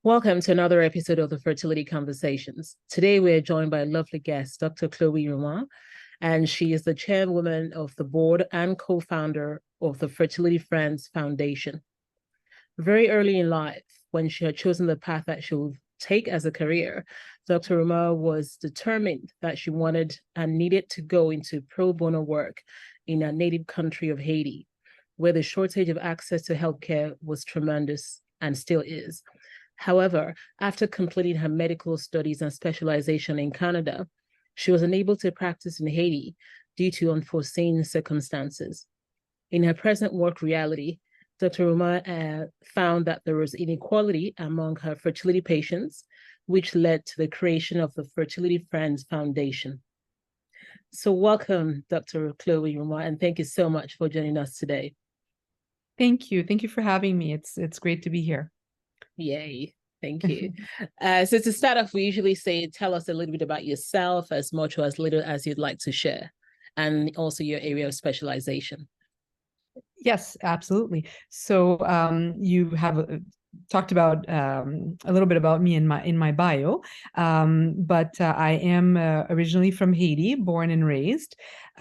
Welcome to another episode of the Fertility Conversations. Today, we're joined by a lovely guest, Dr. Chloé Roumai, and she is the chairwoman of the board and co-founder of the Fertility Friends Foundation. Very early in life, when she had chosen the path that she would take as a career, Dr. Rumar was determined that she wanted and needed to go into pro bono work in her native country of Haiti, where the shortage of access to healthcare was tremendous and still is. However, after completing her medical studies and specialization in Canada, she was unable to practice in Haiti due to unforeseen circumstances. In her present work reality, Dr. Rumar found that there was inequality among her fertility patients, which led to the creation of the Fertility Friends Foundation. So welcome, Dr. Chloé Roumai, and thank you so much for joining us today. Thank you. Thank you for having me. It's great to be here. Yay. Thank you. So to start off, we usually say, tell us a little bit about yourself, as much or as little as you'd like to share, and also your area of specialization. Yes, absolutely. So you have talked about a little bit about me in my bio, but I am originally from Haiti, born and raised,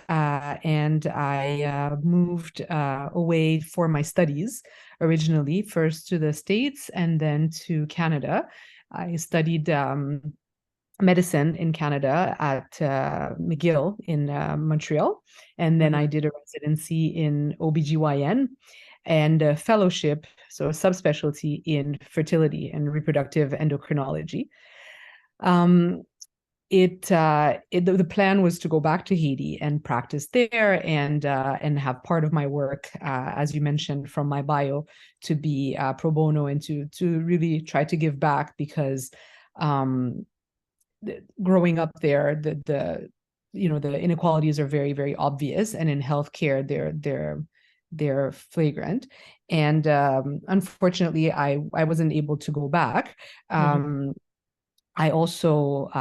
and I moved away for my studies originally, first to the States and then to Canada. I studied medicine in Canada at McGill in Montreal. And then I did a residency in OBGYN and a fellowship, so a subspecialty in fertility and reproductive endocrinology. The plan was to go back to Haiti and practice there and have part of my work, as you mentioned from my bio, to be pro bono and to really try to give back because growing up there, the inequalities are very, very obvious, and in healthcare they're flagrant. And unfortunately, I wasn't able to go back. I also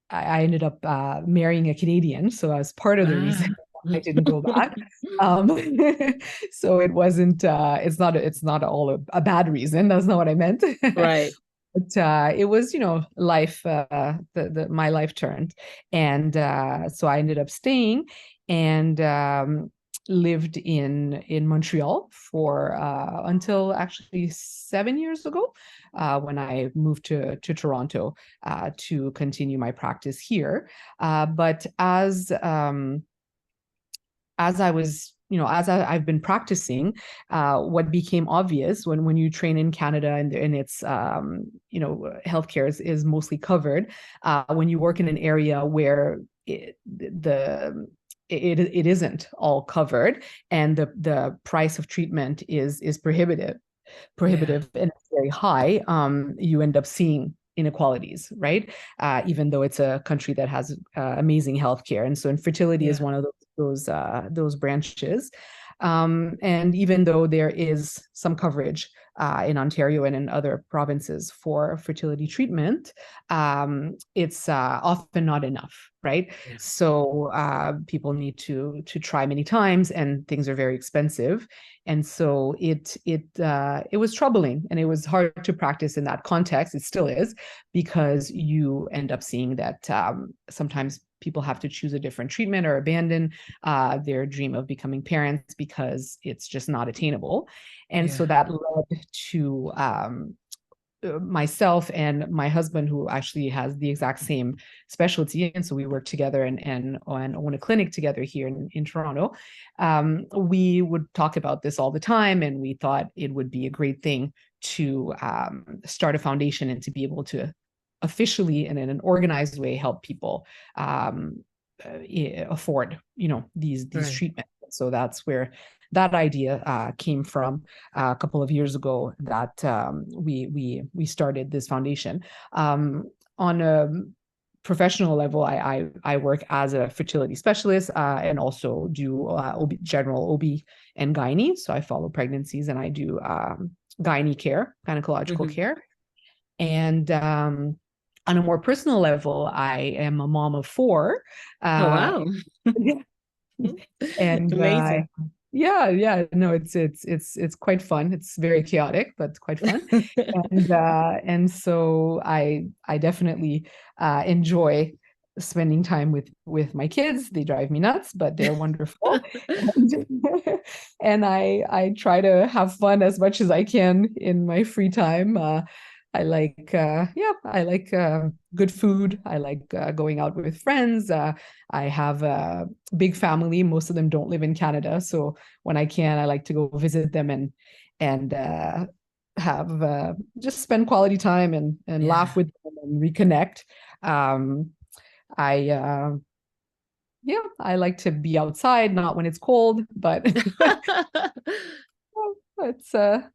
I ended up marrying a Canadian, so as part of the reason I didn't go back. So it wasn't. It's not all a bad reason. That's not what I meant. Right. But it was, life. My life turned, and so I ended up staying and lived in Montreal for until actually 7 years ago, when I moved to Toronto to continue my practice here. But as I was, as I've been practicing, what became obvious when you train in Canada and it's, healthcare is mostly covered. When you work in an area where it isn't all covered, and the price of treatment is prohibitive and very high, you end up seeing inequalities, right? Even though it's a country that has amazing healthcare, and so infertility is one of those branches. And even though there is some coverage in Ontario and in other provinces for fertility treatment, it's often not enough, right? Yeah. So people need to try many times, and things are very expensive. And so it was troubling, and it was hard to practice in that context. It still is, because you end up seeing that sometimes people have to choose a different treatment or abandon their dream of becoming parents because it's just not attainable. And so that led to myself and my husband, who actually has the exact same specialty, and so we work together and own a clinic together here in Toronto. We would talk about this all the time, and we thought it would be a great thing to start a foundation and to be able to officially and in an organized way help people afford these treatments. So that's where that idea came from a couple of years ago, that we started this foundation. On a professional level, I work as a fertility specialist and also do general OB and gynae. So I follow pregnancies, and I do gynae care, gynecological care. And on a more personal level, I am a mom of 4. Oh, wow. And amazing. No, it's quite fun. It's very chaotic, but it's quite fun. And so I definitely enjoy spending time with my kids. They drive me nuts, but they're wonderful. And I try to have fun as much as I can in my free time. I like good food. I like going out with friends. I have a big family. Most of them don't live in Canada, so when I can, I like to go visit them and have just spend quality time and laugh with them and reconnect. Um, I I like to be outside, not when it's cold, but it's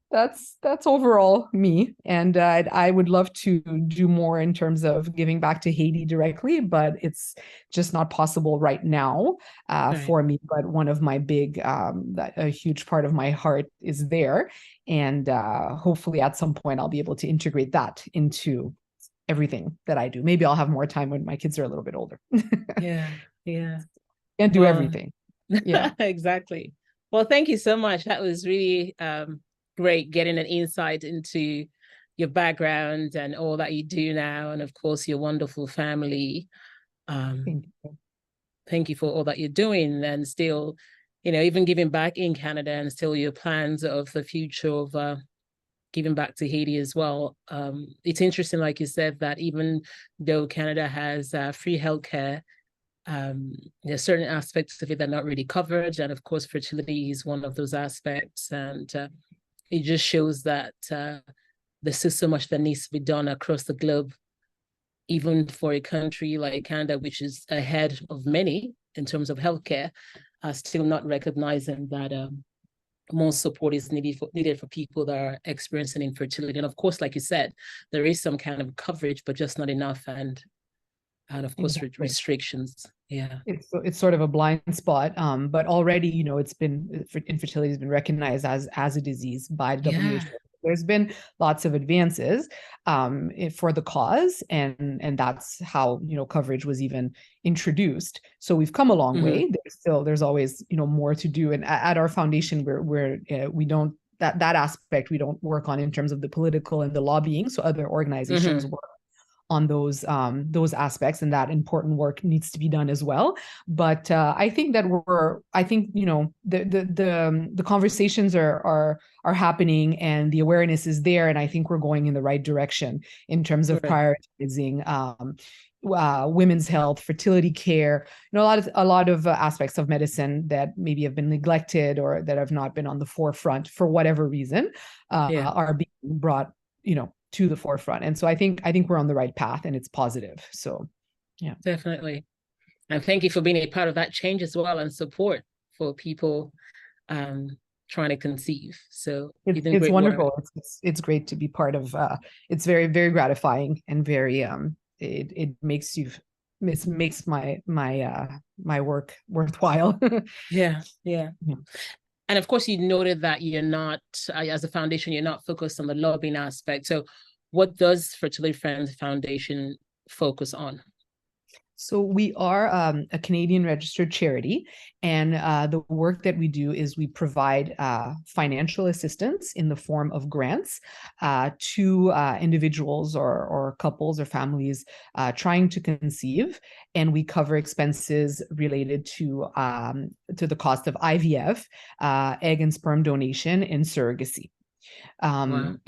that's overall me. And I would love to do more in terms of giving back to Haiti directly, but it's just not possible right now for me. But one of my a huge part of my heart is there, and hopefully at some point I'll be able to integrate that into everything that I do. Maybe I'll have more time when my kids are a little bit older. Yeah. Can't do everything. Yeah. Exactly. Well, thank you so much. That was really great getting an insight into your background and all that you do now, and of course your wonderful family. Thank you for all that you're doing, and still, even giving back in Canada, and still your plans of the future of giving back to Haiti as well. It's interesting, like you said, that even though Canada has free healthcare, there's certain aspects of it that are not really covered, and of course fertility is one of those aspects. And it just shows that there's still so much that needs to be done across the globe, even for a country like Canada, which is ahead of many in terms of healthcare, still not recognizing that more support is needed for people that are experiencing infertility. And of course, like you said, there is some kind of coverage, but just not enough. And of course, restrictions. Yeah. It's sort of a blind spot. But already, infertility has been recognized as a disease by the WHO. There's been lots of advances for the cause, and that's how coverage was even introduced. So we've come a long way. There's always more to do. And at our foundation, we don't that aspect we don't work on in terms of the political and the lobbying. So other organizations work on those aspects, and that important work needs to be done as well. But I think that the conversations are happening, and the awareness is there, and I think we're going in the right direction in terms of prioritizing women's health, fertility care, a lot of aspects of medicine that maybe have been neglected or that have not been on the forefront for whatever reason are being brought to the forefront. And so I think we're on the right path, and it's positive. So yeah, definitely. And thank you for being a part of that change as well, and support for people trying to conceive. So it's wonderful. It's great to be part of. It's very, very gratifying, and very it makes my work worthwhile. Yeah. And of course, you noted that you're not, as a foundation, you're not focused on the lobbying aspect. So what does Fertility Friends Foundation focus on? So we are a Canadian registered charity, and the work that we do is we provide financial assistance in the form of grants to individuals or couples or families trying to conceive, and we cover expenses related to the cost of IVF, egg and sperm donation, and surrogacy. And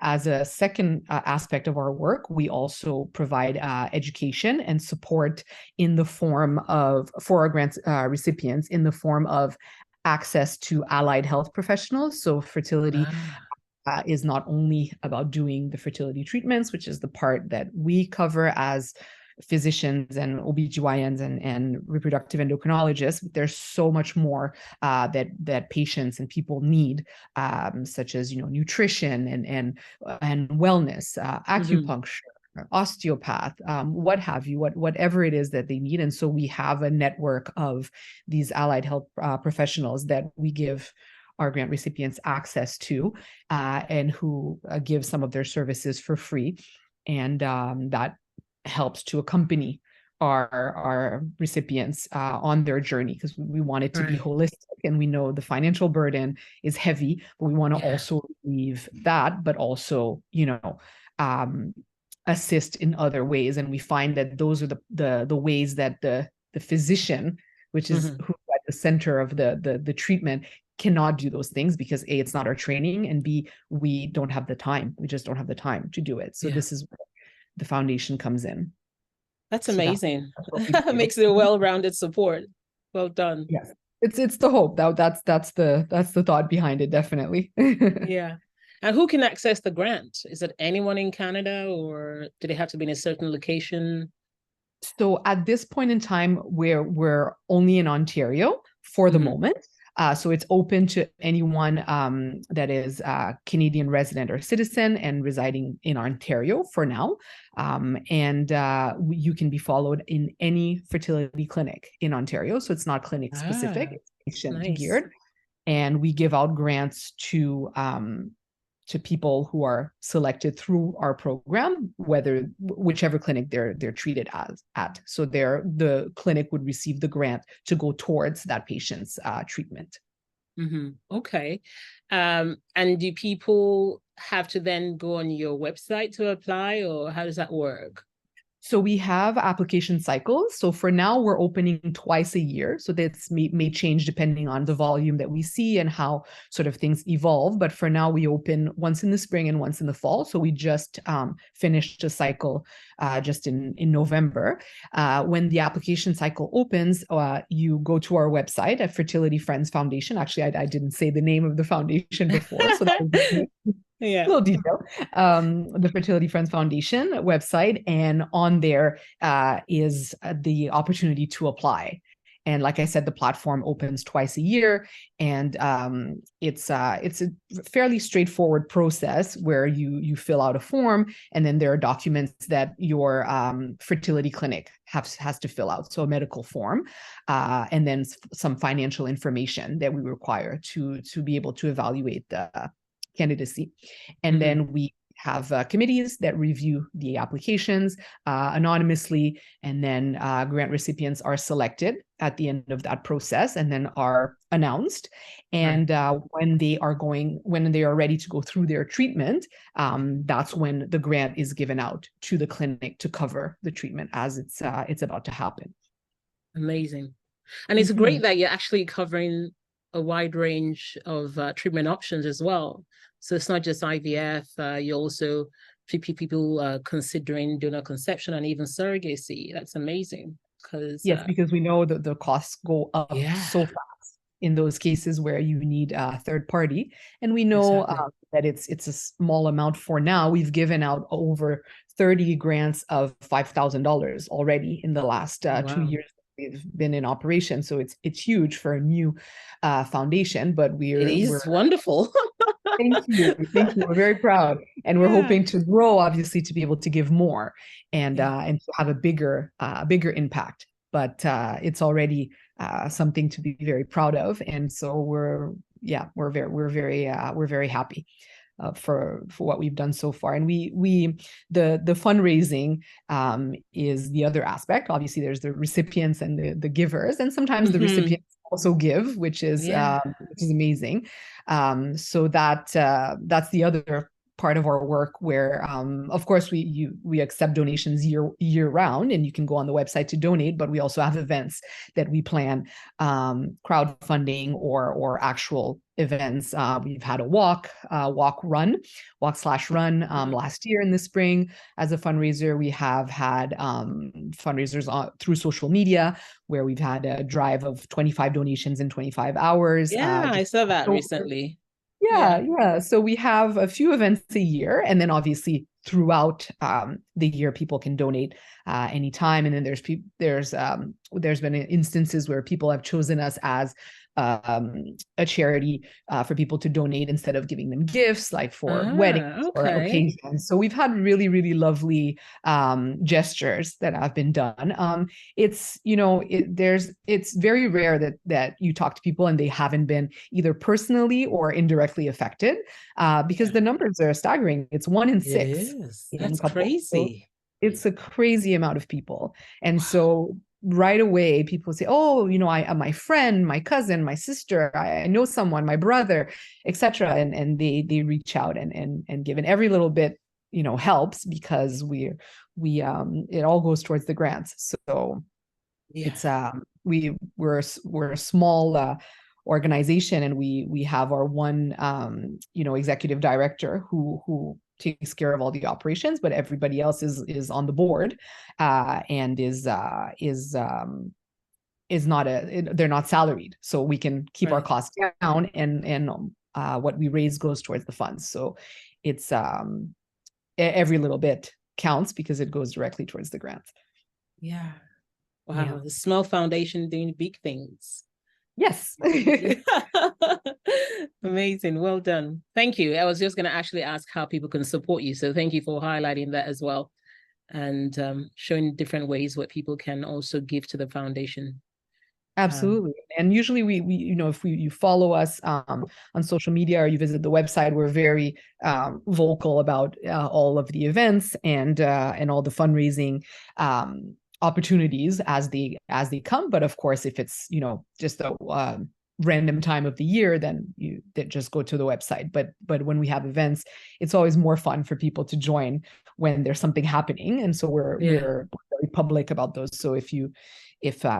as a second aspect of our work, we also provide education and support in the form of, for our grants recipients, in the form of access to allied health professionals. So fertility is not only about doing the fertility treatments, which is the part that we cover as physicians and OBGYNs and reproductive endocrinologists. There's so much more that patients and people need, such as nutrition and wellness, acupuncture, osteopath, what have you, whatever it is that they need. And so we have a network of these allied health professionals that we give our grant recipients access to, and who give some of their services for free. And that helps to accompany our recipients on their journey, because we want it to be Right. holistic, and we know the financial burden is heavy, but we want to also relieve that, but also, um, assist in other ways. And we find that those are the ways that the physician, which is who's at the center of the treatment, cannot do those things, because A, it's not our training, and B, we don't have the time. We just don't have the time to do it. So this is where the foundation comes in. That's So amazing. That makes it a well-rounded support. Well done. Yes. It's the hope. That's the thought behind it, definitely. Yeah. And who can access the grant? Is it anyone in Canada, or do they have to be in a certain location? So at this point in time, we're only in Ontario for the moment. So it's open to anyone that is a Canadian resident or citizen and residing in Ontario for now. And you can be followed in any fertility clinic in Ontario. So it's not clinic specific, it's patient geared. And we give out grants to people who are selected through our program, whichever clinic they're treated at. So the clinic would receive the grant to go towards that patient's treatment. Okay. And do people have to then go on your website to apply, or how does that work? So we have application cycles. So for now, we're opening twice a year. So that's may change depending on the volume that we see and how sort of things evolve. But for now, we open once in the spring and once in the fall. So we just finished a cycle just in November. When the application cycle opens, you go to our website at Fertility Friends Foundation. Actually, I didn't say the name of the foundation before, so that was a little detail. The Fertility Friends Foundation website, and on there is the opportunity to apply. And like I said, the platform opens twice a year, and it's a fairly straightforward process where you fill out a form, and then there are documents that your fertility clinic has to fill out. So a medical form, and then some financial information that we require to be able to evaluate the candidacy. And then we have committees that review the applications anonymously, and then grant recipients are selected at the end of that process and then are announced. And when they are ready to go through their treatment, that's when the grant is given out to the clinic to cover the treatment as it's about to happen. Amazing. And it's great that you're actually covering a wide range of treatment options as well. So it's not just IVF, you also people considering donor conception and even surrogacy. That's amazing. Because we know that the costs go up so fast in those cases where you need a third party. And we know that it's a small amount for now. We've given out over 30 grants of $5,000 already in the last 2 years we've been in operation. So it's huge for a new foundation, but we're wonderful. Thank you. We're very proud, and we're hoping to grow, obviously, to be able to give more and to have a bigger impact. But it's already something to be very proud of, and so we're very happy for what we've done so far. And the fundraising is the other aspect. Obviously, there's the recipients and the givers, and sometimes the recipients also give, which is amazing. So that's the other part of our work, where of course we accept donations year round, and you can go on the website to donate, but we also have events that we plan, crowdfunding or actual events. We've had a walk/run last year in the spring as a fundraiser. We have had fundraisers through social media, where we've had a drive of 25 donations in 25 hours. I saw that recently. So we have a few events a year, and then obviously throughout the year, people can donate anytime. And then there's been instances where people have chosen us as a charity for people to donate instead of giving them gifts, like for weddings or occasions. So we've had really, really lovely gestures that have been done. It's very rare that you talk to people and they haven't been either personally or indirectly affected, because the numbers are staggering. It's 1 in 6. It is. That's crazy. It's a crazy amount of people. And so right away, people say, oh, my friend, my cousin, my sister, I know someone, my brother, etc. And they reach out and give. And every little bit, helps, because it all goes towards the grants. So it's we're a small organization, and we have our one executive director who takes care of all the operations, but everybody else is on the board, and is not they're not salaried, so we can keep our costs down, and what we raise goes towards the funds. So it's every little bit counts, because it goes directly towards the grants. Yeah. Wow, the small foundation doing big things. Yes. Amazing. Well done. Thank you. I was just going to actually ask how people can support you. So thank you for highlighting that as well, and showing different ways what people can also give to the foundation. Absolutely. And usually we if you follow us on social media, or you visit the website, we're very vocal about all of the events and all the fundraising opportunities as they come. But of course, if it's just a random time of the year, then you just go to the website. But when we have events, it's always more fun for people to join when there's something happening, and so we're very public about those. So if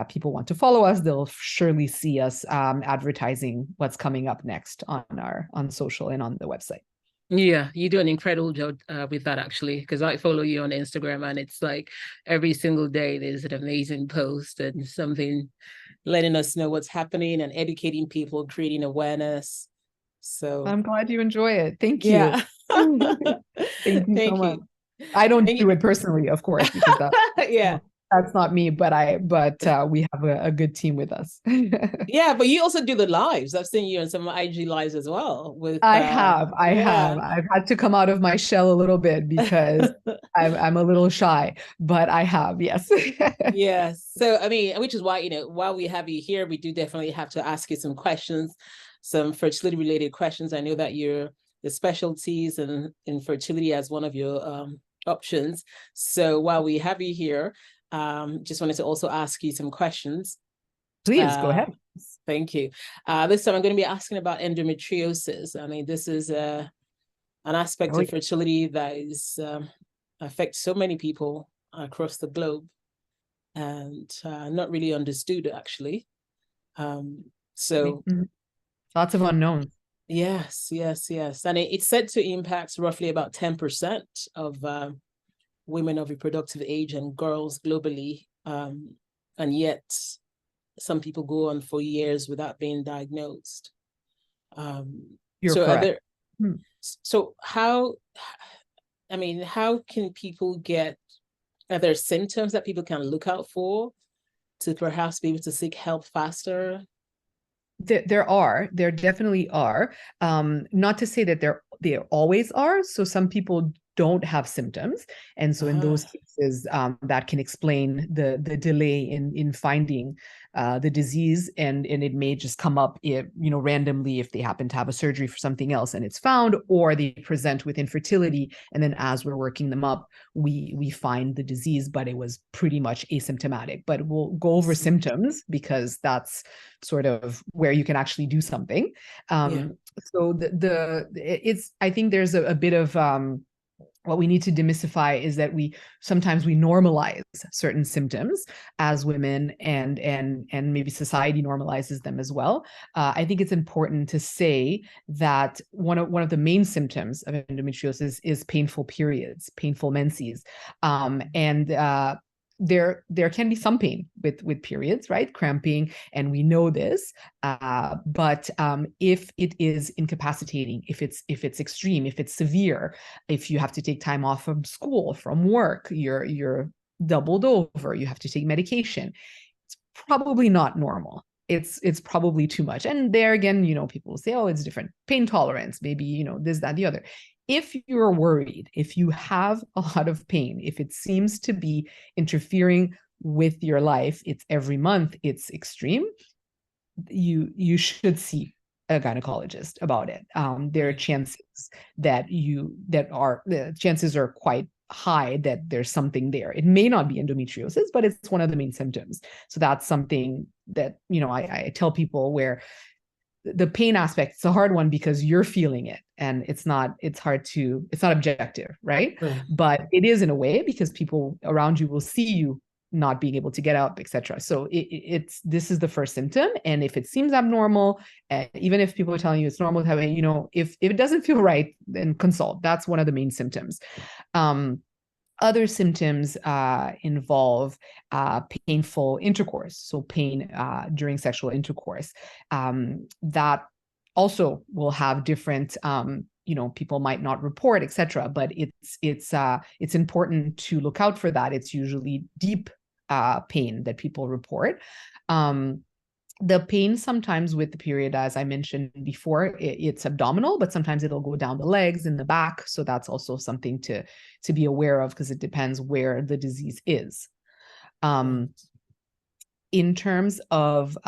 people want to follow us, they'll surely see us advertising what's coming up next on social and on the website. Yeah, you do an incredible job with that, actually, because I follow you on Instagram, and it's like every single day there's an amazing post and something letting us know what's happening and educating people, creating awareness. So I'm glad you enjoy it. Thank you. Yeah. Thank you so much. I don't do it personally, of course, because that's not me, but we have a good team with us. Yeah, but you also do the lives. I've seen you on some IG lives as well. I have. I've had to come out of my shell a little bit, because I'm a little shy, but I have, yes. Yes. So, I mean, which is why, while we have you here, we do definitely have to ask you some questions, some fertility related questions. I know that the specialties in fertility as one of your options. So while we have you here, just wanted to also ask you some questions. Please go ahead. Thank you. This time I'm going to be asking about endometriosis. I mean, this is an aspect of fertility that is affects so many people across the globe, and not really understood, actually. So lots of unknowns. Yes. And it's said to impact roughly about 10% of women of reproductive age and girls globally. And yet some people go on for years without being diagnosed. You're correct. So how can people are there symptoms that people can look out for to perhaps be able to seek help faster? There definitely are. Not to say that there always are. So some people don't have symptoms, and so in those cases, that can explain the delay in finding the disease, and it may just come up randomly if they happen to have a surgery for something else and it's found, or they present with infertility, and then as we're working them up, we find the disease, but it was pretty much asymptomatic. But we'll go over symptoms, because that's sort of where you can actually do something. So I think there's a bit of what we need to demystify is that sometimes we normalize certain symptoms as women, and maybe society normalizes them as well. I think it's important to say that one of the main symptoms of endometriosis is painful periods, painful menses, and there can be some pain with periods, right? Cramping, and we know this. But if it is incapacitating, if it's extreme, if it's severe, if you have to take time off from school, from work, you're doubled over, you have to take medication, it's probably not normal. It's probably too much. And there again, people will say, oh, it's different pain tolerance, maybe, this, that, the other. If you're worried, if you have a lot of pain, if it seems to be interfering with your life, it's every month, it's extreme, you should see a gynecologist about it. There are chances the chances are quite high that there's something there. It may not be endometriosis, but it's one of the main symptoms. So that's something that, I tell people, where the pain aspect, it's a hard one because you're feeling it, and it's not objective, right? But it is in a way, because people around you will see you not being able to get up, etc. So this is the first symptom. And if it seems abnormal, even if people are telling you it's normal to have it, if it doesn't feel right, then consult. That's one of the main symptoms. Other symptoms involve painful intercourse, so pain during sexual intercourse. That also will have different, people might not report, etc. But it's important to look out for that. It's usually deep pain that people report. The pain sometimes with the period, as I mentioned before, it's abdominal, but sometimes it'll go down the legs and the back. So that's also something to be aware of, because it depends where the disease is. In terms of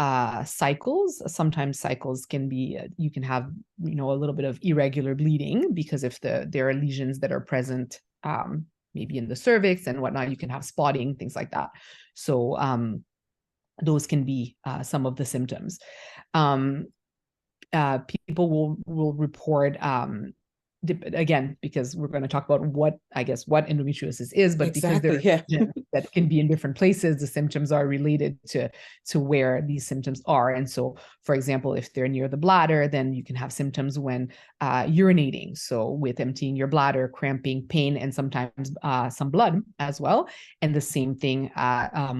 cycles, sometimes cycles can be, you can have, a little bit of irregular bleeding, because if there are lesions that are present, maybe in the cervix and whatnot, you can have spotting, things like that. So those can be some of the symptoms. People will report, again, because we're going to talk about what endometriosis is, but exactly, because that can be in different places, the symptoms are related to where these symptoms are. And so, for example, if they're near the bladder, then you can have symptoms when urinating. So with emptying your bladder, cramping, pain, and sometimes some blood as well. And the same thing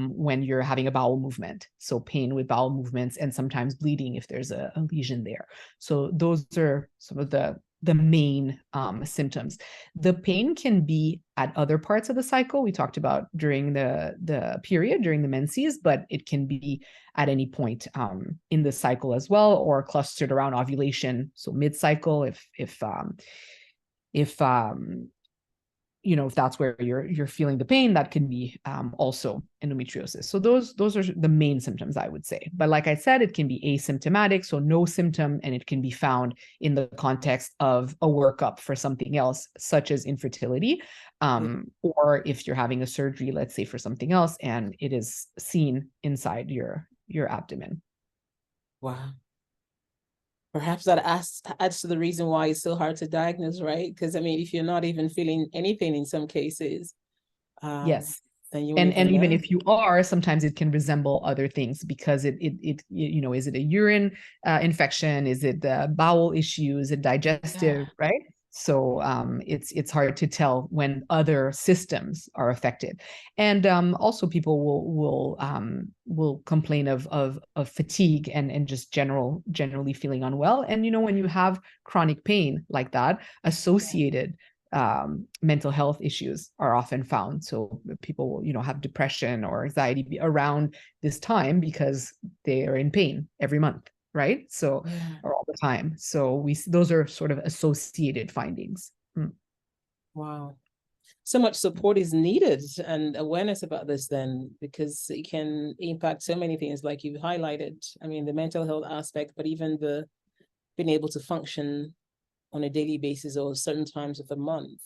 when you're having a bowel movement. So pain with bowel movements, and sometimes bleeding if there's a lesion there. So those are some of the main symptoms. The pain can be at other parts of the cycle. We talked about during the period, during the menses, but it can be at any point in the cycle as well, or clustered around ovulation. So mid-cycle, if that's where you're feeling the pain, that can be also endometriosis. So those are the main symptoms, I would say. But like I said, it can be asymptomatic, so no symptom, and it can be found in the context of a workup for something else, such as infertility, or if you're having a surgery, let's say, for something else, and it is seen inside your abdomen. Wow. Perhaps that adds to the reason why it's so hard to diagnose, right? Because if you're not even feeling anything in some cases, yes, then you and even if you are, sometimes it can resemble other things, because it is it a urine infection? Is it bowel issue? Is it digestive? Right? So it's hard to tell when other systems are affected. And also people will complain of fatigue and just generally feeling unwell. And when you have chronic pain like that, associated mental health issues are often found. So people will have depression or anxiety around this time, because they are in pain every month, right? So or all the time. So those are sort of associated findings. Wow. So much support is needed, and awareness about this then, because it can impact so many things, like you highlighted. The mental health aspect, but even the being able to function on a daily basis or certain times of the month.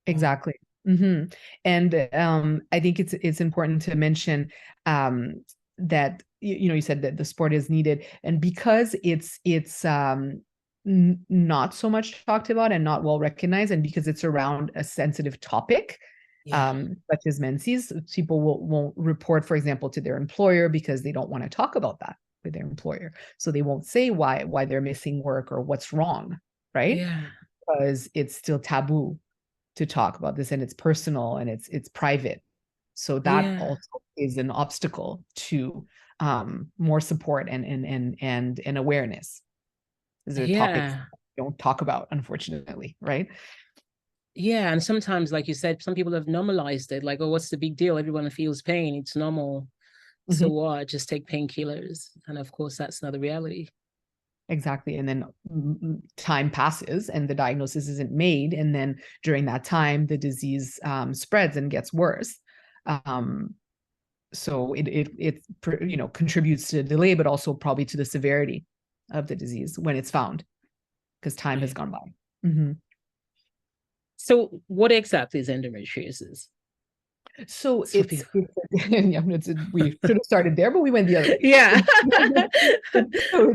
Exactly. Mm-hmm. And I think it's important to mention that you said that the sport is needed, and because it's not so much talked about and not well recognized, and because it's around a sensitive topic, such as menses, people won't report, for example, to their employer, because they don't want to talk about that with their employer. So they won't say why they're missing work or what's wrong, right? Because it's still taboo to talk about this, and it's personal, and it's private. So that also is an obstacle to more support and awareness. These are topics we don't talk about, unfortunately, right? Yeah, and sometimes, like you said, some people have normalized it, like, oh, what's the big deal? Everyone feels pain, it's normal. So what? Just take painkillers. And of course, that's not the reality. Exactly. And then time passes and the diagnosis isn't made. And then during that time, the disease spreads and gets worse. So it contributes to the delay, but also probably to the severity of the disease when it's found, because time has gone by. So what exactly is endometriosis? So So people, we should have started there, but we went the other way. yeah.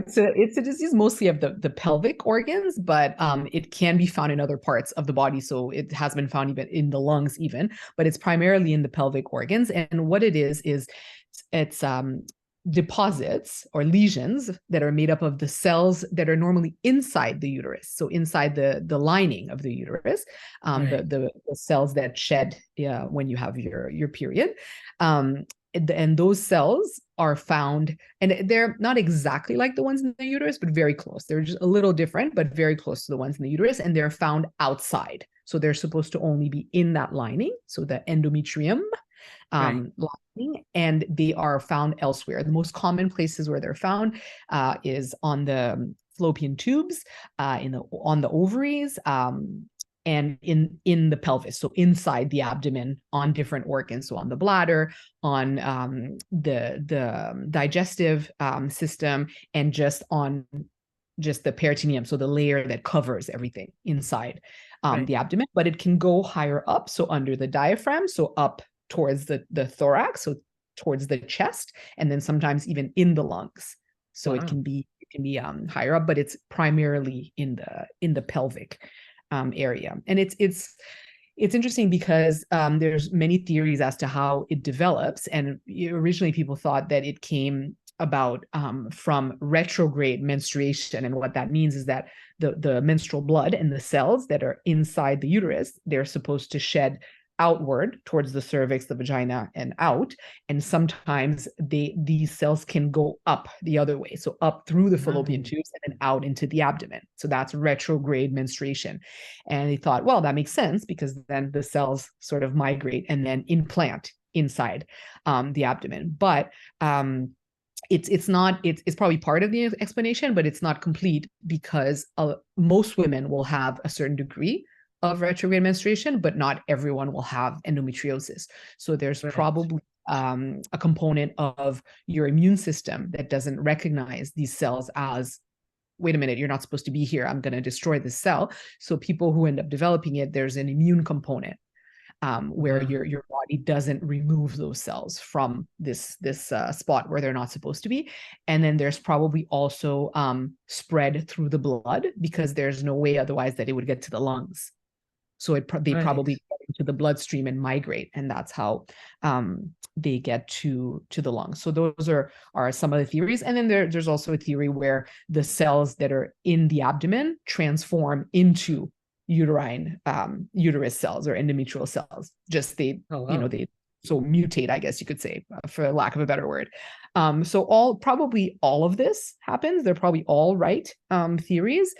So it's a disease mostly of the pelvic organs, but it can be found in other parts of the body. So it has been found even in the lungs, even, but it's primarily in the pelvic organs. And what it is it's deposits or lesions that are made up of the cells that are normally inside the uterus, so inside the lining of the uterus, Right. the cells that shed when you have your period, and those cells are found, and they're not exactly like the ones in the uterus, but very close. They're just a little different, but very close to the ones in the uterus, and they're found outside. So they're supposed to only be in that lining, so the endometrium Right. lining, and they are found elsewhere. The most common places where they're found is on the fallopian tubes, on the ovaries, and in the pelvis, so inside the abdomen, on different organs, so on the bladder, on the digestive system, and just on just the peritoneum, so the layer that covers everything inside Right. the abdomen. But it can go higher up, so under the diaphragm, so up towards the thorax, so towards the chest, and then sometimes even in the lungs. So Wow. it can be higher up, but it's primarily in the pelvic area. And it's interesting because there's many theories as to how it develops. And originally people thought that it came about from retrograde menstruation. And what that means is that the menstrual blood and the cells that are inside the uterus, they're supposed to shed outward towards the cervix, the vagina, and out. And sometimes these cells can go up the other way, so up through the fallopian tubes and then out into the abdomen. So that's retrograde menstruation. And they thought, well, that makes sense, because then the cells sort of migrate and then implant inside the abdomen. But it's probably part of the explanation, but it's not complete, because most women will have a certain degree of retrograde menstruation, but not everyone will have endometriosis. So there's probably a component of your immune system that doesn't recognize these cells as, wait a minute, you're not supposed to be here, I'm going to destroy this cell. So people who end up developing it, there's an immune component where your body doesn't remove those cells from this spot where they're not supposed to be. And then there's probably also spread through the blood, because there's no way otherwise that it would get to the lungs. So they probably get into the bloodstream and migrate, and that's how they get to the lungs. So those are some of the theories. And then there's also a theory where the cells that are in the abdomen transform into uterus cells or endometrial cells. Just they so mutate, I guess you could say, for lack of a better word. So probably all of this happens. They're probably all right theories,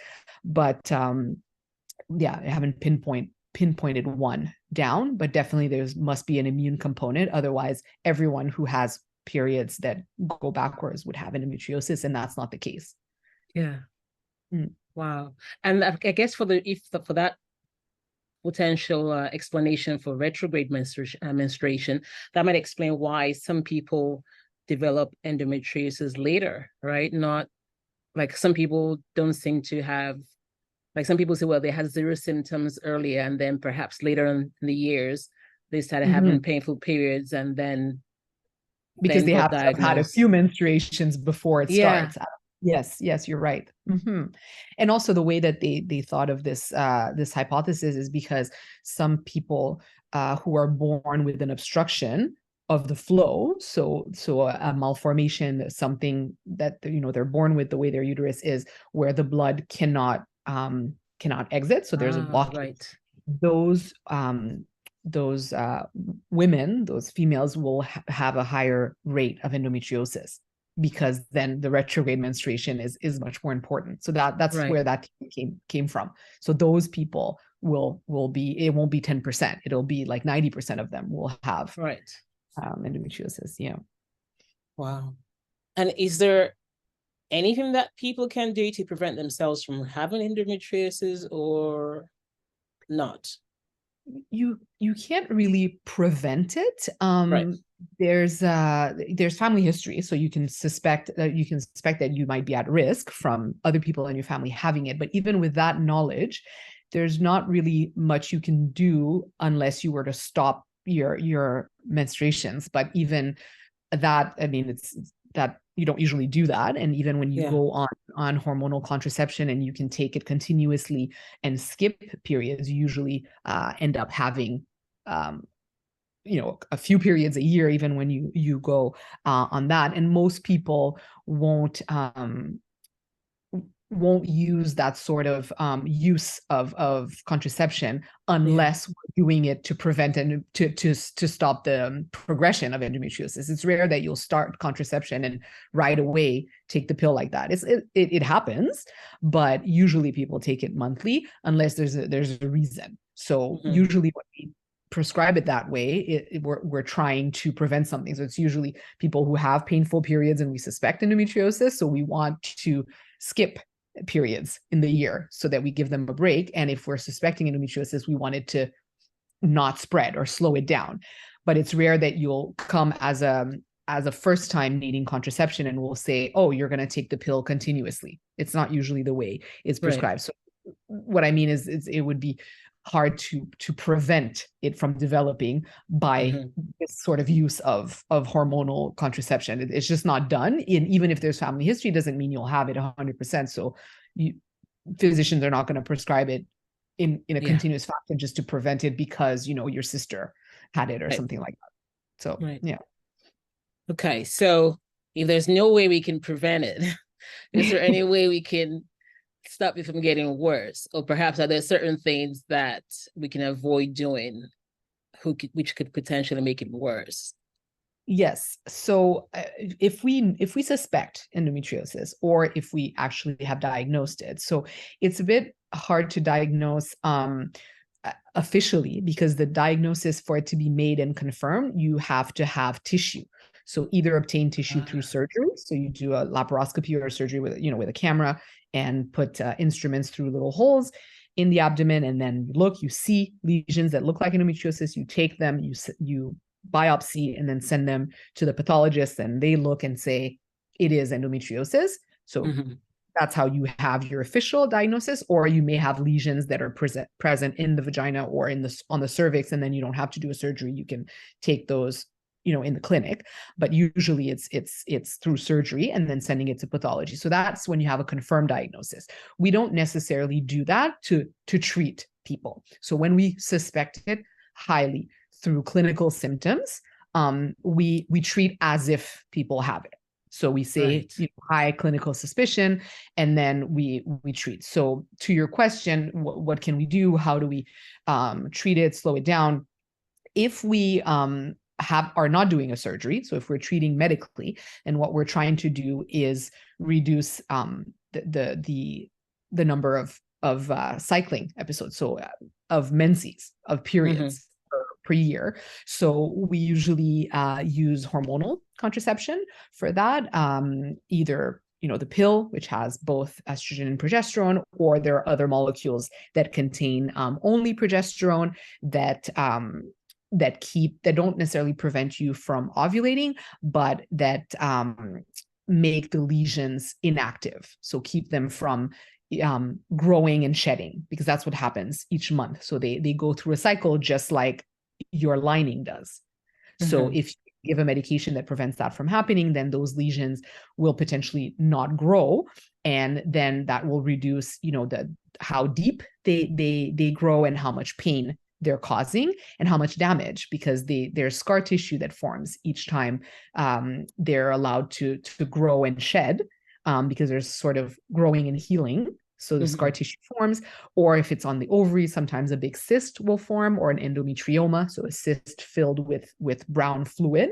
but yeah, I haven't pinpointed one down, but definitely must be an immune component. Otherwise, everyone who has periods that go backwards would have endometriosis, and that's not the case. Yeah. Wow. And I guess for that potential explanation for retrograde menstruation, that might explain why some people develop endometriosis later, right? Not like some people don't seem to have, like some people say, well, they had zero symptoms earlier, and then perhaps later in the years, they started having painful periods, and then because they have to have had a few menstruations before it starts. Yes, you're right. And also the way that they thought of this hypothesis is because some people who are born with an obstruction of the flow, so a malformation, something that they're born with, the way their uterus is, where the blood cannot exit, so there's a blockage. Right. Those women, those females, will have a higher rate of endometriosis, because then the retrograde menstruation is much more important. So that's where that came from. So those people will be, it won't be 10%, it'll be like 90% of them will have endometriosis. Yeah. Wow. And is there anything that people can do to prevent themselves from having endometriosis, or not? You can't really prevent it. There's family history, so you can suspect that you might be at risk from other people in your family having it. But even with that knowledge, there's not really much you can do unless you were to stop your menstruations. But even that, I mean, it's that you don't usually do that. And even when you go on hormonal contraception and you can take it continuously and skip periods, you usually end up having a few periods a year, even when you go on that. And most people won't use that sort of use of contraception unless we're doing it to prevent and to stop the progression of endometriosis. It's rare that you'll start contraception and right away take the pill like that. It happens, but usually people take it monthly unless there's a reason. So usually when we prescribe it that way, we're trying to prevent something. So it's usually people who have painful periods and we suspect endometriosis, so we want to skip periods in the year so that we give them a break. And if we're suspecting endometriosis, we want it to not spread or slow it down. But it's rare that you'll come as a first time needing contraception and we'll say, oh, you're going to take the pill continuously. It's not usually the way it's prescribed. So what I mean is it would be hard to prevent it from developing by this sort of use of hormonal contraception. It's just not done. And even if there's family history, doesn't mean you'll have it 100%. So physicians are not going to prescribe it in a continuous fashion just to prevent it because, your sister had it or something like that. So, Okay. So if there's no way we can prevent it, is there any way we can stop it from getting worse? Or perhaps are there certain things that we can avoid doing which could potentially make it worse? Yes. So if we suspect endometriosis or if we actually have diagnosed it, so it's a bit hard to diagnose officially because the diagnosis, for it to be made and confirmed, you have to have tissue. So either obtain tissue through surgery. So you do a laparoscopy or surgery with a camera and put instruments through little holes in the abdomen, and then you see lesions that look like endometriosis. You take them, you biopsy, and then send them to the pathologist, and they look and say it is endometriosis. So that's how you have your official diagnosis. Or you may have lesions that are present in the vagina or on the cervix, and then you don't have to do a surgery. You can take those in the clinic, but usually it's through surgery and then sending it to pathology. So that's when you have a confirmed diagnosis. We don't necessarily do that to treat people. So when we suspect it highly through clinical symptoms, we treat as if people have it. So we say high clinical suspicion, and then we treat. So to your question, what can we do? How do we treat it, slow it down? If we are not doing a surgery, so if we're treating medically, and what we're trying to do is reduce the number of cycling episodes, so of menses, of periods per year. So we usually use hormonal contraception for that, either the pill, which has both estrogen and progesterone, or there are other molecules that contain only progesterone that don't necessarily prevent you from ovulating, but that make the lesions inactive. So keep them from growing and shedding, because that's what happens each month. So they go through a cycle just like your lining does. So if you give a medication that prevents that from happening, then those lesions will potentially not grow. And then that will reduce, how deep they grow and how much pain they're causing and how much damage, because there's scar tissue that forms each time they're allowed to grow and shed, because there's sort of growing and healing. So the scar tissue forms, or if it's on the ovaries, sometimes a big cyst will form, or an endometrioma, so a cyst filled with brown fluid,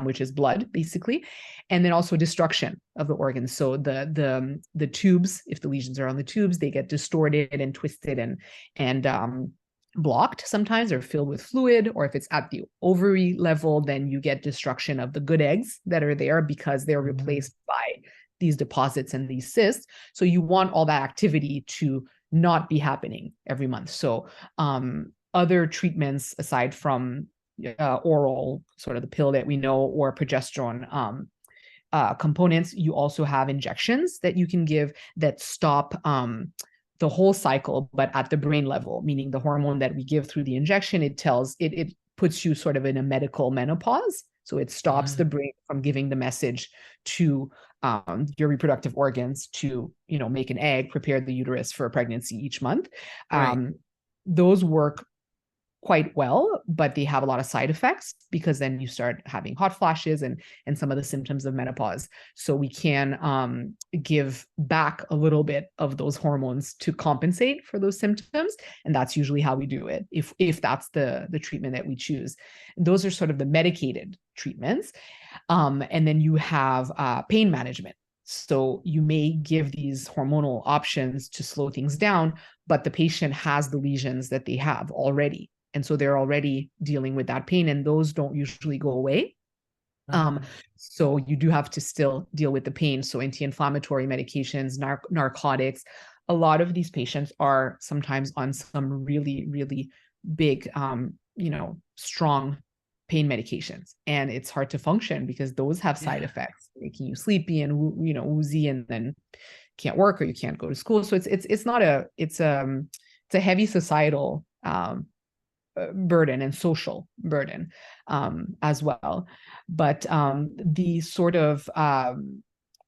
which is blood basically, and then also destruction of the organs. So the tubes, if the lesions are on the tubes, they get distorted and twisted and blocked sometimes, or filled with fluid. Or if it's at the ovary level, then you get destruction of the good eggs that are there because they're replaced by these deposits and these cysts. So you want all that activity to not be happening every month. So other treatments aside from oral, sort of the pill that we know, or progesterone components, you also have injections that you can give that stop the whole cycle, but at the brain level, meaning the hormone that we give through the injection, it puts you sort of in a medical menopause. So it stops the brain from giving the message to your reproductive organs to, make an egg, prepare the uterus for a pregnancy each month. Those work quite well, but they have a lot of side effects because then you start having hot flashes and some of the symptoms of menopause. So we can give back a little bit of those hormones to compensate for those symptoms, and that's usually how we do it if that's the treatment that we choose. Those are sort of the medicated treatments, and then you have pain management. So you may give these hormonal options to slow things down, but the patient has the lesions that they have already. And so they're already dealing with that pain, and those don't usually go away. So you do have to still deal with the pain. So anti-inflammatory medications, narcotics. A lot of these patients are sometimes on some really, really big, strong pain medications, and it's hard to function because those have side effects, making you sleepy and woozy, and then can't work or you can't go to school. So it's a heavy societal burden and social burden as well. But the sort of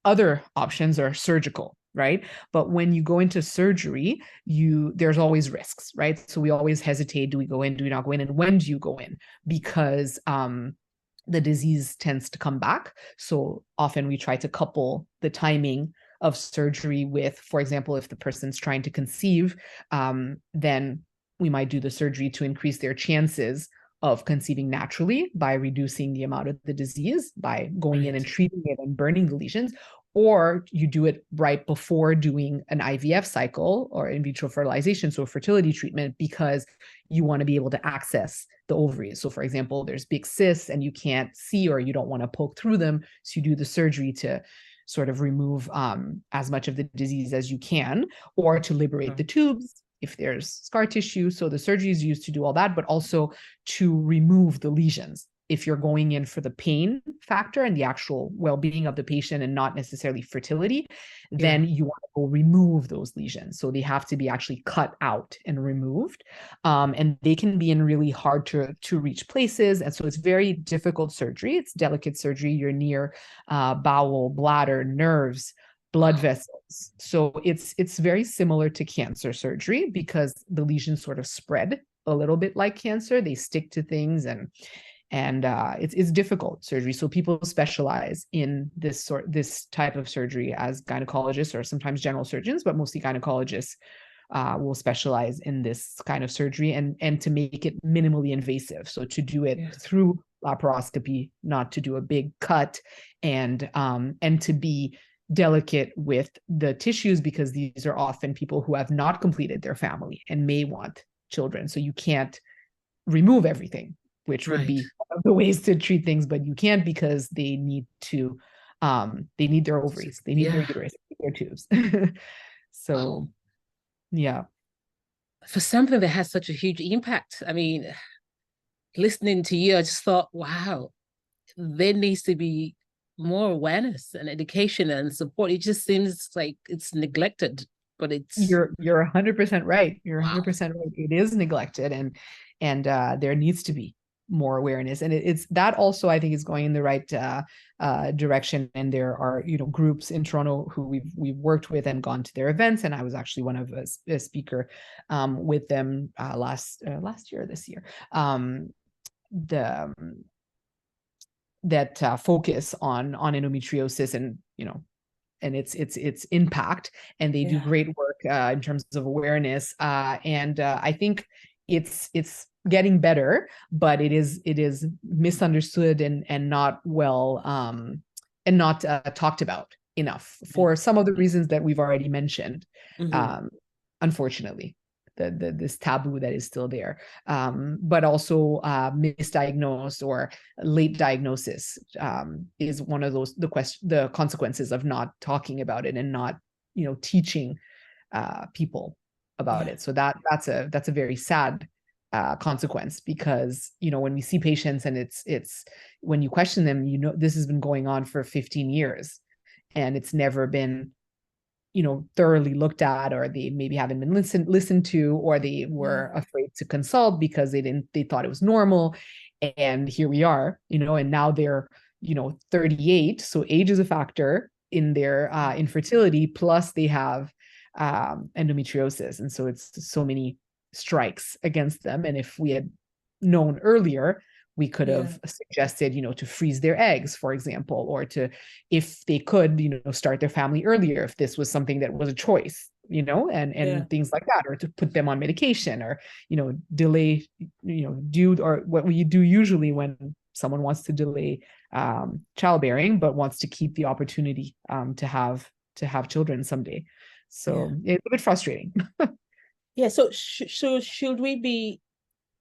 other options are surgical, right? But when you go into surgery, there's always risks, right? So we always hesitate. Do we go in? Do we not go in? And when do you go in? Because the disease tends to come back. So often we try to couple the timing of surgery with, for example, if the person's trying to conceive, then we might do the surgery to increase their chances of conceiving naturally by reducing the amount of the disease, by going in and treating it and burning the lesions. Or you do it right before doing an IVF cycle or in vitro fertilization, so fertility treatment, because you want to be able to access the ovaries. So for example, there's big cysts and you can't see or you don't want to poke through them. So you do the surgery to sort of remove as much of the disease as you can, or to liberate the tubes if there's scar tissue. So the surgery is used to do all that, but also to remove the lesions. If you're going in for the pain factor and the actual well-being of the patient and not necessarily fertility, then you want to go remove those lesions. So they have to be actually cut out and removed. And they can be in really hard to reach places. And so it's very difficult surgery. It's delicate surgery. You're near bowel, bladder, nerves, blood vessels. So it's very similar to cancer surgery because the lesions sort of spread a little bit like cancer. They stick to things and it's difficult surgery. So people specialize in this type of surgery as gynecologists or sometimes general surgeons, but mostly gynecologists will specialize in this kind of surgery and to make it minimally invasive. So to do it through laparoscopy, not to do a big cut, and to be delicate with the tissues because these are often people who have not completed their family and may want children. So you can't remove everything, which would be one of the ways to treat things, but you can't because they need their ovaries, they need their uterus, their tubes. So, for something that has such a huge impact. I mean, listening to you, I just thought, wow, there needs to be more awareness and education and support. It just seems like it's neglected, but it's you're 100% right. You're 100% right. It is neglected, and there needs to be more awareness, and it's that also I think is going in the right direction. And there are groups in Toronto who we've worked with and gone to their events, and I was actually one of a speaker with them last year, this year. That focus on endometriosis and and its impact, and they do great work in terms of awareness, and I think it's getting better, but it is misunderstood and not well and not talked about enough for some of the reasons that we've already mentioned. Unfortunately, this taboo that is still there, but also misdiagnosed or late diagnosis is one of those the consequences of not talking about it and not teaching people about it. So that's a very sad consequence, because when we see patients and it's when you question them, this has been going on for 15 years and it's never been thoroughly looked at, or they maybe haven't been listened to, or they were afraid to consult because they thought it was normal. And here we are, and now they're 38, so age is a factor in their infertility, plus they have endometriosis, and so it's so many strikes against them. And if we had known earlier, we could have suggested, to freeze their eggs, for example, or to, if they could, start their family earlier, if this was something that was a choice, and things like that, or to put them on medication, or, delay, or what we do usually when someone wants to delay childbearing, but wants to keep the opportunity to have children someday. So it's a bit frustrating. So should we be,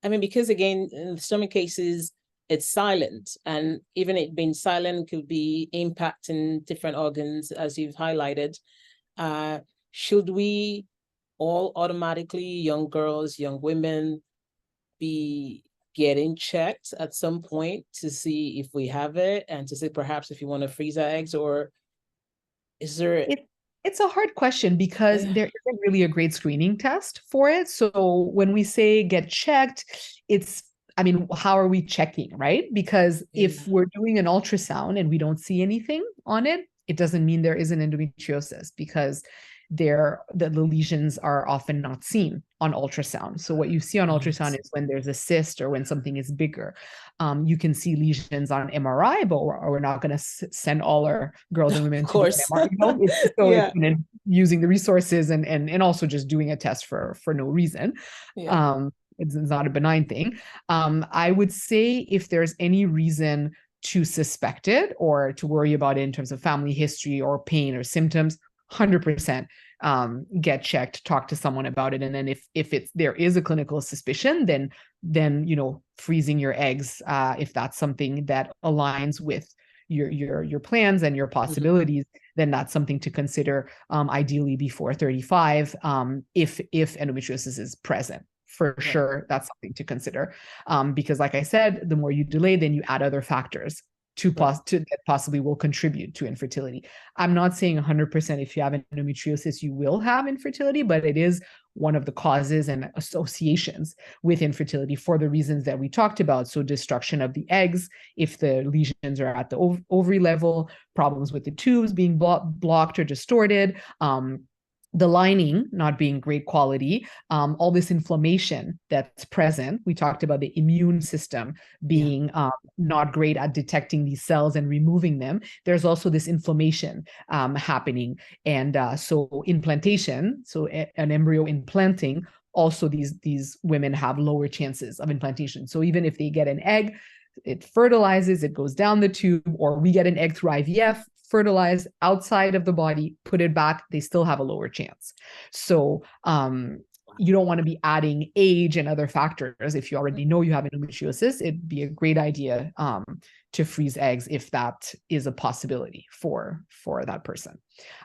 because again, in some cases, it's silent, and even it being silent could be impacting different organs, as you've highlighted. Should we all automatically, young girls, young women, be getting checked at some point to see if we have it, and to say perhaps if you want to freeze our eggs, or is there... It's a hard question because there isn't really a great screening test for it. So when we say get checked, how are we checking, right? Because if we're doing an ultrasound and we don't see anything on it, it doesn't mean there isn't endometriosis, because the lesions are often not seen on ultrasound. So what you see on ultrasound is when there's a cyst or when something is bigger. You can see lesions on MRI, but we're not going to send all our girls and women to do an MRI. It's using the resources and also just doing a test for no reason. It's not a benign thing. I would say if there's any reason to suspect it or to worry about it in terms of family history or pain or symptoms, 100% get checked, talk to someone about it. And then if there is a clinical suspicion, then freezing your eggs, if that's something that aligns with your plans and your possibilities, then that's something to consider, ideally before 35, if endometriosis is present. For sure, that's something to consider, because like I said, the more you delay, then you add other factors that possibly will contribute to infertility. I'm not saying 100% if you have endometriosis, you will have infertility, but it is one of the causes and associations with infertility for the reasons that we talked about. So destruction of the eggs, if the lesions are at the ovary level, problems with the tubes being blocked or distorted, the lining not being great quality, all this inflammation that's present. We talked about the immune system being not great at detecting these cells and removing them. There's also this inflammation happening. And so implantation, so an embryo implanting, also these women have lower chances of implantation. So even if they get an egg, it fertilizes, it goes down the tube, or we get an egg through IVF, fertilize outside of the body, put it back, they still have a lower chance. So you don't want to be adding age and other factors. If you already know you have endometriosis, it'd be a great idea to freeze eggs if that is a possibility for that person.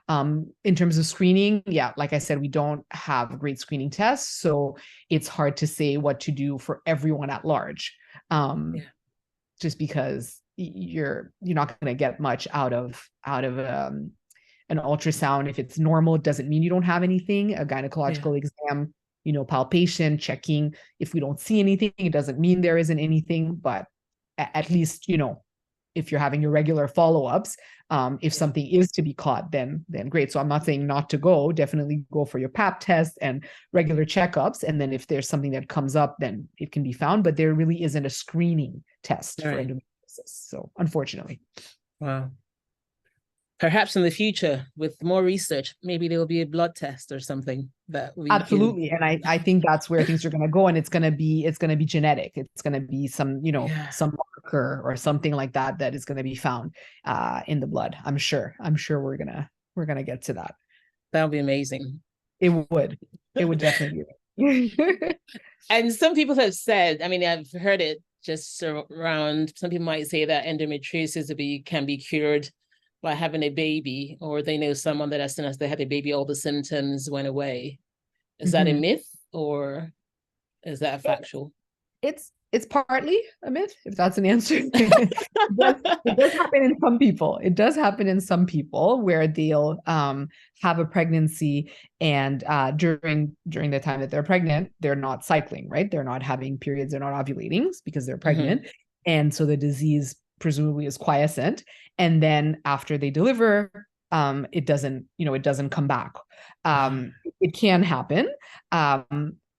In terms of screening, like I said, we don't have great screening tests, so it's hard to say what to do for everyone at large. Just because you're not going to get much out of an ultrasound. If it's normal, it doesn't mean you don't have anything. A gynecological exam, palpation, checking. If we don't see anything, it doesn't mean there isn't anything, but at least, if you're having your regular follow-ups, if something is to be caught, then great. So I'm not saying not to go, definitely go for your pap test and regular checkups. And then if there's something that comes up, then it can be found, but there really isn't a screening test for endometriosis. So unfortunately. Wow. Perhaps in the future, with more research, maybe there will be a blood test or something that we absolutely can... And I think that's where things are going to go, and it's going to be genetic. It's going to be some some marker or something like that is going to be found in the blood. I'm sure we're gonna get to that. That would be amazing. It would definitely be. And some people have said, I've heard it just around, some people might say that endometriosis can be cured by having a baby, or they know someone that as soon as they had a baby, all the symptoms went away. Is that a myth, or is that factual? It's It's partly a myth, if that's an answer. It does happen in some people. It does happen in some people where they'll have a pregnancy and during the time that they're pregnant, they're not cycling, right? They're not having periods, they're not ovulating because they're pregnant. And so the disease presumably is quiescent. And then after they deliver, it doesn't come back. It can happen.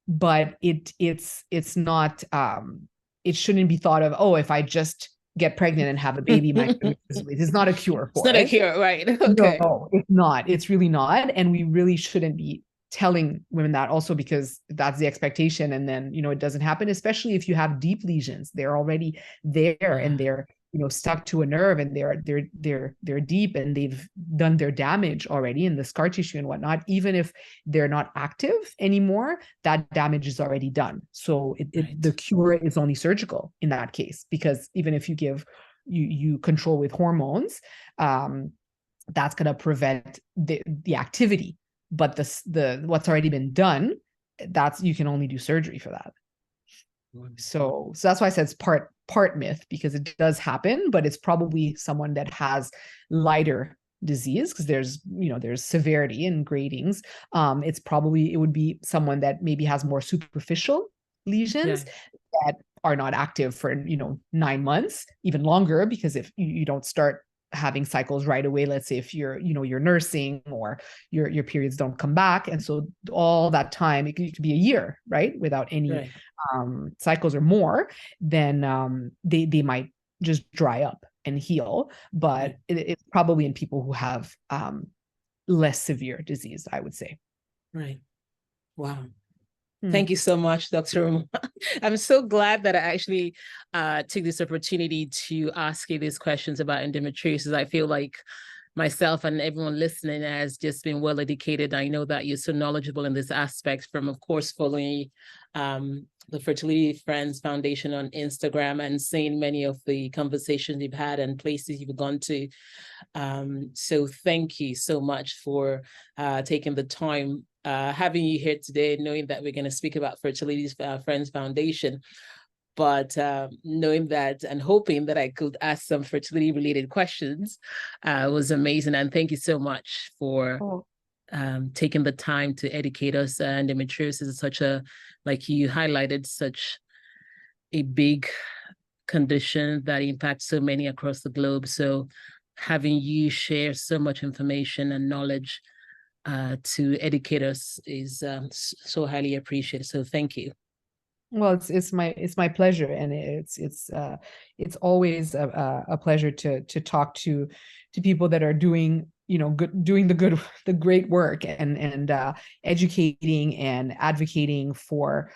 But it's not it shouldn't be thought of, oh, if I just get pregnant and have a baby, it's not a cure for it. It's not a cure, right? Okay. No, it's not. It's really not. And we really shouldn't be telling women that also, because that's the expectation. And then, it doesn't happen, especially if you have deep lesions. They're already there and they're, stuck to a nerve, and they're deep, and they've done their damage already in the scar tissue and whatnot. Even if they're not active anymore, that damage is already done. So the cure is only surgical in that case, because even if you give you control with hormones, that's going to prevent the activity. But the what's already been done, you can only do surgery for that. So that's why I said it's part myth, because it does happen, but it's probably someone that has lighter disease, because there's severity and gradings. It would be someone that maybe has more superficial lesions that are not active for 9 months, even longer, because if you don't start having cycles right away, let's say if you're nursing, or your periods don't come back, and so all that time, it could be a year, right, without any cycles or more, then they might just dry up and heal. But it's probably in people who have less severe disease, I would say. Right. Wow. Thank you so much, Dr. Roumai. I'm so glad that I actually took this opportunity to ask you these questions about endometriosis. I feel like myself and everyone listening has just been well educated. I know that you're so knowledgeable in this aspect from, of course, following the Fertility Friends Foundation on Instagram and seeing many of the conversations you've had and places you've gone to. So thank you so much for taking the time, having you here today, knowing that we're going to speak about Fertility Friends Foundation, but knowing that and hoping that I could ask some fertility related questions was amazing. And thank you so much for taking the time to educate us. Endometriosis is such a, like you highlighted, such a big condition that impacts so many across the globe. So having you share so much information and knowledge to educate us is so highly appreciated. So thank you. Well, it's my pleasure, and it's always a pleasure to talk to people that are doing the great work and educating and advocating for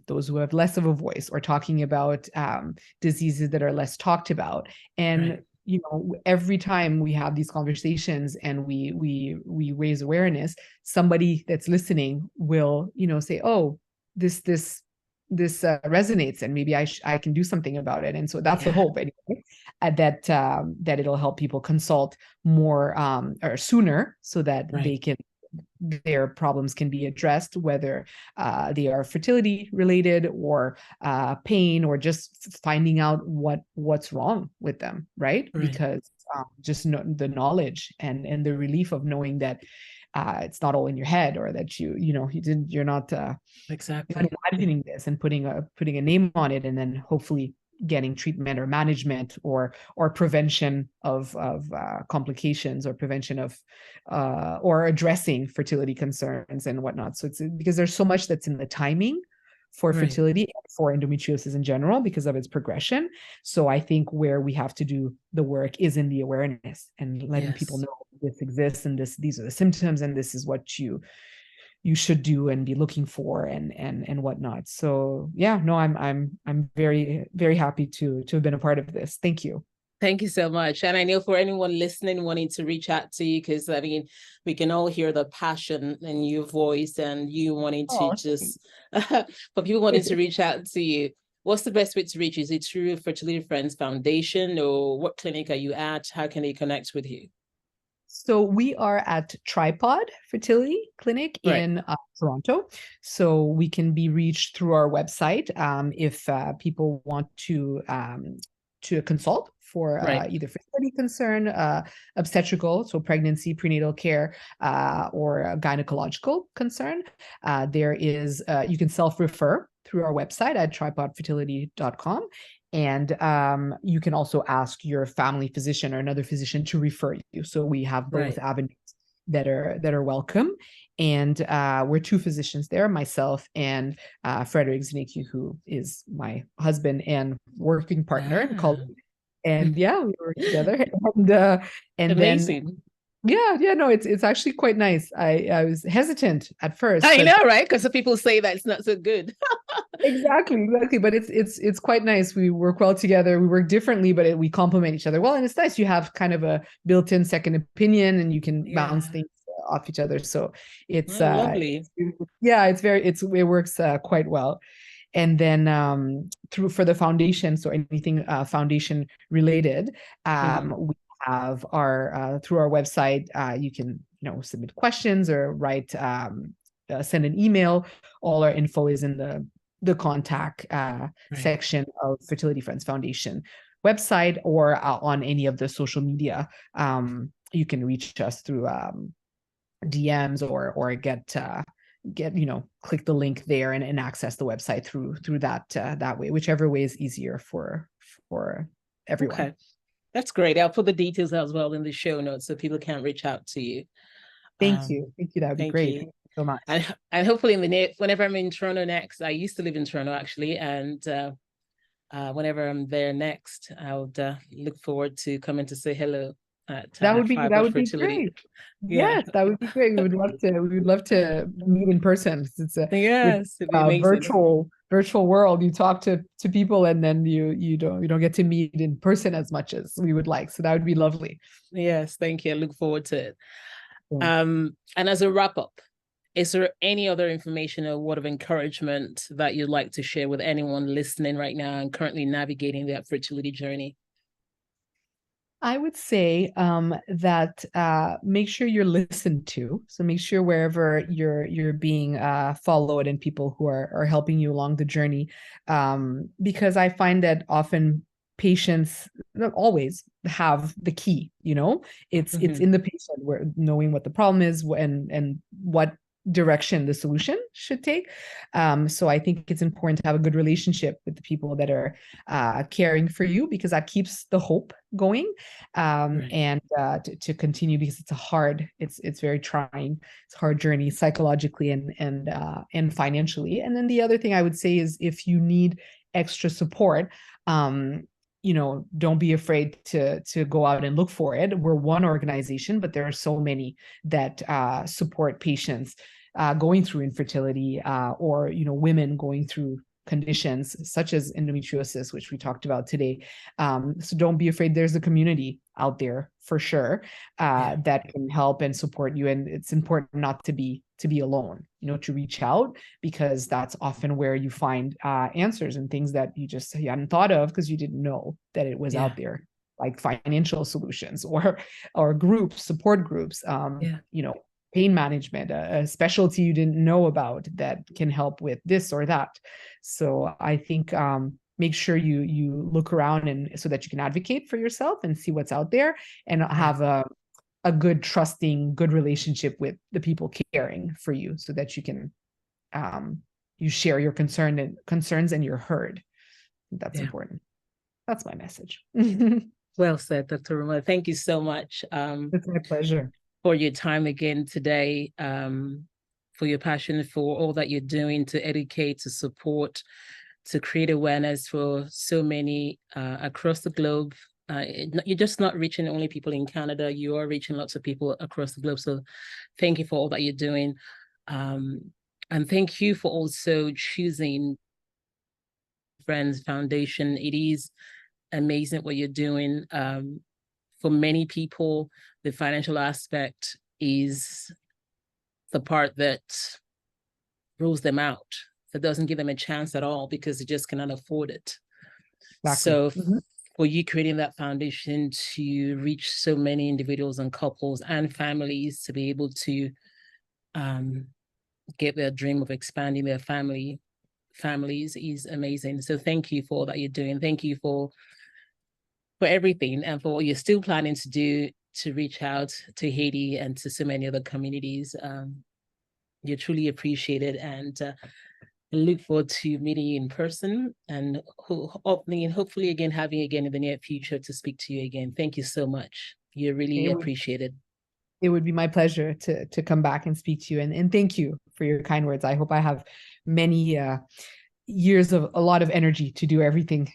those who have less of a voice, or talking about diseases that are less talked about. And every time we have these conversations and we raise awareness, somebody that's listening will say, oh, this resonates, and maybe I can do something about it. And so that's the hope, anyway, that it'll help people consult more or sooner, so that their problems can be addressed, whether they are fertility related, or pain, or just finding out what's wrong with them, right? Because just the knowledge and the relief of knowing that it's not all in your head, or that you're not imagining this and putting a name on it, and then hopefully getting treatment or management or prevention of complications, or prevention of or addressing fertility concerns and whatnot. So it's because there's so much that's in the timing for fertility and for endometriosis in general, because of its progression. So I think where we have to do the work is in the awareness and letting people know this exists, and these are the symptoms, and this is what you should do and be looking for, and whatnot. So I'm very, very happy to have been a part of this. Thank you. Thank you so much. And I know for anyone listening, wanting to reach out to you, because I mean, we can all hear the passion in your voice, and you wanting to just, for people wanting to reach out to you, what's the best way to reach you? Is it through Fertility Friends Foundation, or what clinic are you at? How can they connect with you? So we are at Tripod Fertility Clinic Right. in Toronto. So we can be reached through our website if people want to consult for Right. either fertility concern, obstetrical, so pregnancy, prenatal care, or a gynecological concern. There is you can self-refer through our website at tripodfertility.com. And you can also ask your family physician or another physician to refer you. So we have both Right. avenues that are welcome. And we're two physicians there, myself and Frederick Znicki, who is my husband and working partner and Ah. colleague. And yeah, we work together. And then Amazing. yeah, no, it's actually quite nice. I was hesitant at first, I but know, right? Because some people say that it's not so good. exactly. But it's quite nice. We work well together. We work differently, but we complement each other well. And it's nice. You have kind of a built-in second opinion, and you can bounce Yeah. things off each other. So it's Oh, lovely. yeah, it works quite well. And then for the foundation, so anything foundation related, we have our through our website. You can submit questions or write send an email. All our info is in the contact Right. section of Fertility Friends Foundation website, or on any of the social media. You can reach us through DMs or get click the link there and access the website through that way, whichever way is easier for everyone. Okay. That's great. I'll put the details as well in the show notes so people can reach out to you. Thank you. That would be Thank great. you. Thank you so much. And hopefully whenever I'm in Toronto next, I used to live in Toronto actually, and whenever I'm there next, I would look forward to coming to say hello at That would be Fertility. great. Yeah. Yes, that would be great. We would love to meet in person. It's with Yes, it'd be amazing. virtual world. You talk to people, and then you don't get to meet in person as much as we would like. So that would be lovely. Yes, thank you. I look forward to it. Yeah. And as a wrap up, is there any other information or word of encouragement that you'd like to share with anyone listening right now and currently navigating their fertility journey? I would say that make sure you're listened to. So make sure wherever you're being followed and people who are helping you along the journey, because I find that often patients not always have the key. It's in the patient where knowing what the problem is and what direction the solution should take. So I think it's important to have a good relationship with the people that are caring for you, because that keeps the hope going, Right. and to continue, because it's very trying. It's a hard journey psychologically and financially. And then the other thing I would say is, if you need extra support, don't be afraid to go out and look for it. We're one organization, but there are so many that support patients going through infertility, or women going through conditions such as endometriosis, which we talked about today. So don't be afraid. There's a community out there for sure that can help and support you. And it's important not to be alone, to reach out, because that's often where you find answers and things that you hadn't thought of, because you didn't know that it was out there, like financial solutions or groups, support groups, pain management, a specialty you didn't know about that can help with this or that. So I think make sure you look around, and so that you can advocate for yourself and see what's out there, and have a good, trusting, good relationship with the people caring for you, so that you can you share your concerns and you're heard. That's important. That's my message. Well said, Dr. Roumai. Thank you so much. It's my pleasure. For your time again today, for your passion, for all that you're doing to educate, to support, to create awareness for so many across the globe. You're just not reaching only people in Canada, you are reaching lots of people across the globe. So thank you for all that you're doing. And thank you for also choosing Friends Foundation. It is amazing what you're doing. For many people, the financial aspect is the part that rules them out, that doesn't give them a chance at all, because they just cannot afford it. Exactly. So for you creating that foundation to reach so many individuals and couples and families to be able to get their dream of expanding their families is amazing. So thank you for that you're doing. Thank you for everything and for what you're still planning to do to reach out to Haiti and to so many other communities. You're truly appreciated, and I look forward to meeting you in person and hopefully again having you again in the near future to speak to you again. Thank you so much. You're really appreciated. It would be my pleasure to come back and speak to you. And thank you for your kind words. I hope I have many years of a lot of energy to do everything.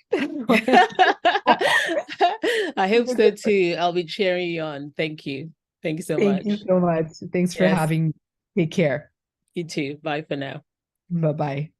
I hope so too. I'll be cheering you on. Thank you. Thank you so much. Thank you so much. Thanks for having me. Take care. You too. Bye for now. Bye-bye.